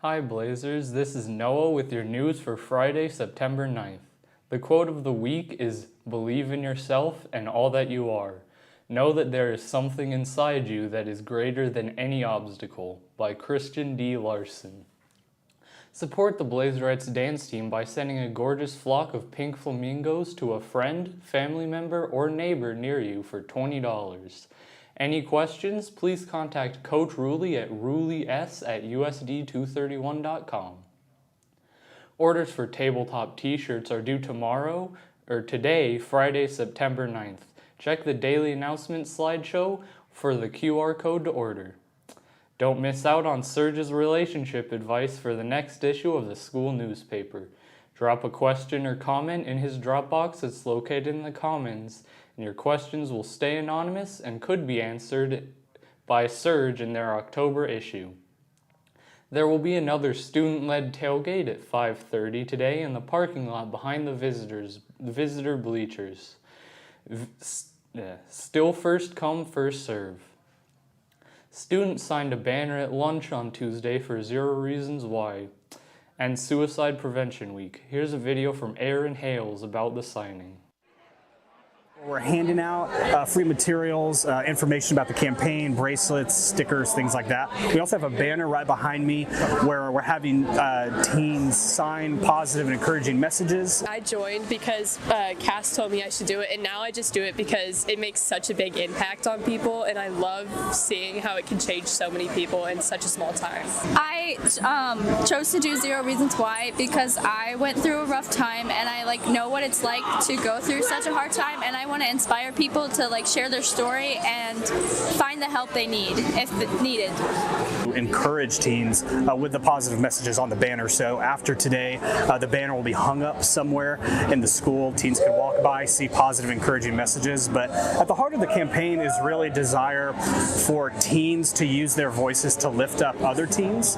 Hi Blazers, this is Noah with your news for Friday, September 9th. The quote of the week is, "Believe in yourself and all that you are. Know that there is something inside you that is greater than any obstacle," by Christian D. Larson. Support the Blazerettes dance team by sending a gorgeous flock of pink flamingos to a friend, family member, or neighbor near you for $20. Any questions? Please contact Coach Ruley at ruleys@usd231.com. Orders for tabletop t-shirts are due today, Friday, September 9th. Check the daily announcement slideshow for the QR code to order. Don't miss out on Serge's relationship advice for the next issue of the school newspaper. Drop a question or comment in his Dropbox that's located in the Commons, and your questions will stay anonymous and could be answered by Serge in their October issue. There will be another student-led tailgate at 5:30 today in the parking lot behind the visitor bleachers. Still first come, first serve. Students signed a banner at lunch on Tuesday for 0 Reasons Why and Suicide Prevention Week. Here's a video from Aaron Hales about the signing. We're handing out free materials, information about the campaign, bracelets, stickers, things like that. We also have a banner right behind me where we're having teens sign positive and encouraging messages. I joined because Cass told me I should do it, and now I just do it because it makes such a big impact on people, and I love seeing how it can change so many people in such a small time. I chose to do 0 Reasons Why because I went through a rough time, and I know what it's like to go through such a hard time, and I want to inspire people to share their story and find the help they need if needed. Encourage teens with the positive messages on the banner. So after today, the banner will be hung up somewhere in the school. Teens can walk by, see positive, encouraging messages. But at the heart of the campaign is really desire for teens to use their voices to lift up other teens.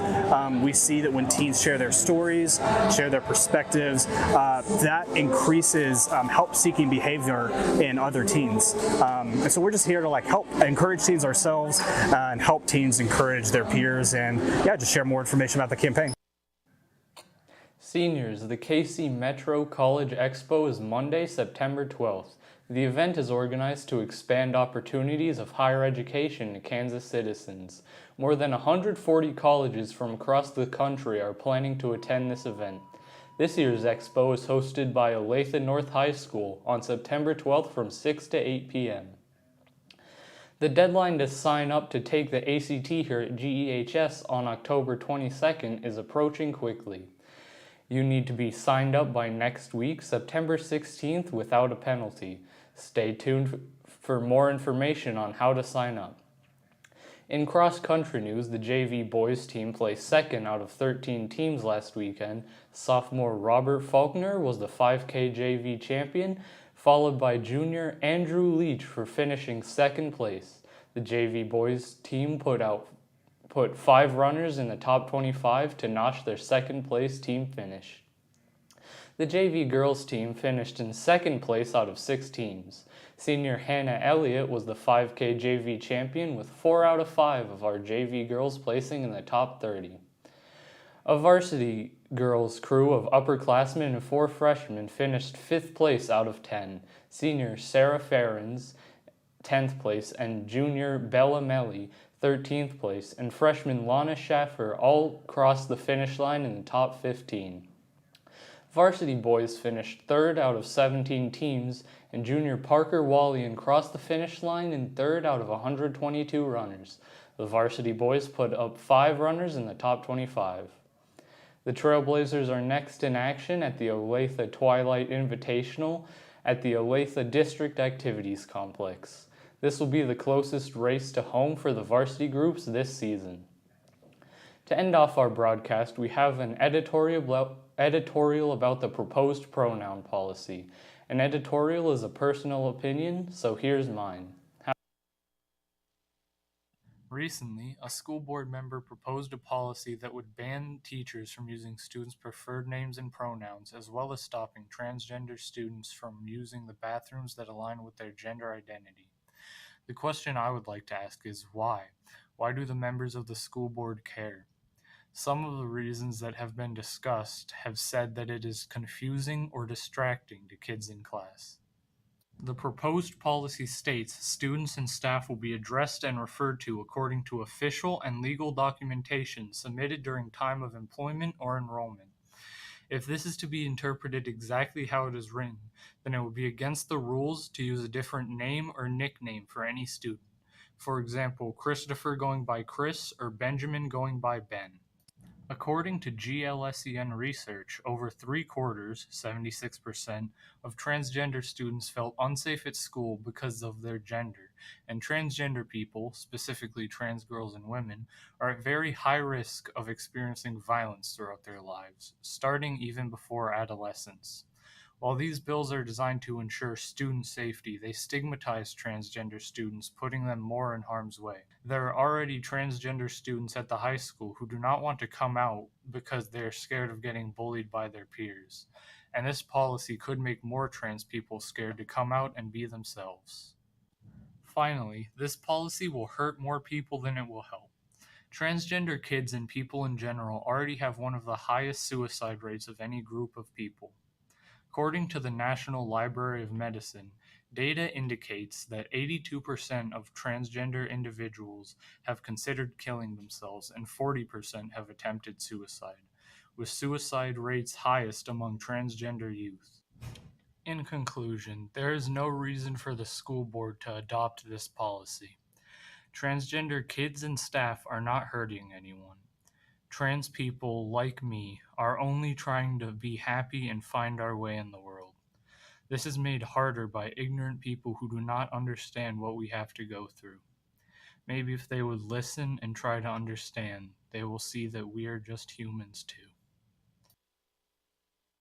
We see that when teens share their stories, share their perspectives, that increases help-seeking behavior in other teens. And so we're just here to help encourage teens ourselves and help teens encourage their peers and just share more information about the campaign. Seniors, the KC Metro College Expo is Monday, September 12th. The event is organized to expand opportunities of higher education to Kansas citizens. More than 140 colleges from across the country are planning to attend this event. This year's expo is hosted by Olathe North High School on September 12th from 6 to 8 p.m. The deadline to sign up to take the ACT here at GEHS on October 22nd is approaching quickly. You need to be signed up by next week, September 16th, without a penalty. Stay tuned for more information on how to sign up. In cross-country news, the JV boys team placed second out of 13 teams last weekend. Sophomore Robert Faulkner was the 5K JV champion, followed by junior Andrew Leach for finishing second place. The JV boys team put 5 runners in the top 25 to notch their second place team finish. The JV girls team finished in second place out of 6 teams. Senior Hannah Elliott was the 5K JV champion with 4 out of 5 of our JV girls placing in the top 30. A varsity girls crew of upperclassmen and 4 freshmen finished 5th place out of 10. Senior Sarah Ferrens, 10th place, and junior Bella Melli, 13th place, and freshman Lana Schaffer all crossed the finish line in the top 15. Varsity boys finished 3rd out of 17 teams, and junior Parker Wallian crossed the finish line in 3rd out of 122 runners. The varsity boys put up 5 runners in the top 25. The Trailblazers are next in action at the Olathe Twilight Invitational at the Olathe District Activities Complex. This will be the closest race to home for the varsity groups this season. To end off our broadcast, we have an editorial about the proposed pronoun policy. An editorial is a personal opinion, so here's mine. Recently, a school board member proposed a policy that would ban teachers from using students' preferred names and pronouns, as well as stopping transgender students from using the bathrooms that align with their gender identity. The question I would like to ask is why? Why do the members of the school board care? Some of the reasons that have been discussed have said that it is confusing or distracting to kids in class. The proposed policy states students and staff will be addressed and referred to according to official and legal documentation submitted during time of employment or enrollment. If this is to be interpreted exactly how it is written, then it would be against the rules to use a different name or nickname for any student. For example, Christopher going by Chris or Benjamin going by Ben. According to GLSEN research, over three-quarters, 76%, of transgender students felt unsafe at school because of their gender, and transgender people, specifically trans girls and women, are at very high risk of experiencing violence throughout their lives, starting even before adolescence. While these bills are designed to ensure student safety, they stigmatize transgender students, putting them more in harm's way. There are already transgender students at the high school who do not want to come out because they are scared of getting bullied by their peers. And this policy could make more trans people scared to come out and be themselves. Finally, this policy will hurt more people than it will help. Transgender kids and people in general already have one of the highest suicide rates of any group of people. According to the National Library of Medicine, data indicates that 82% of transgender individuals have considered killing themselves and 40% have attempted suicide, with suicide rates highest among transgender youth. In conclusion, there is no reason for the school board to adopt this policy. Transgender kids and staff are not hurting anyone. Trans people, like me, are only trying to be happy and find our way in the world. This is made harder by ignorant people who do not understand what we have to go through. Maybe if they would listen and try to understand, they will see that we are just humans too.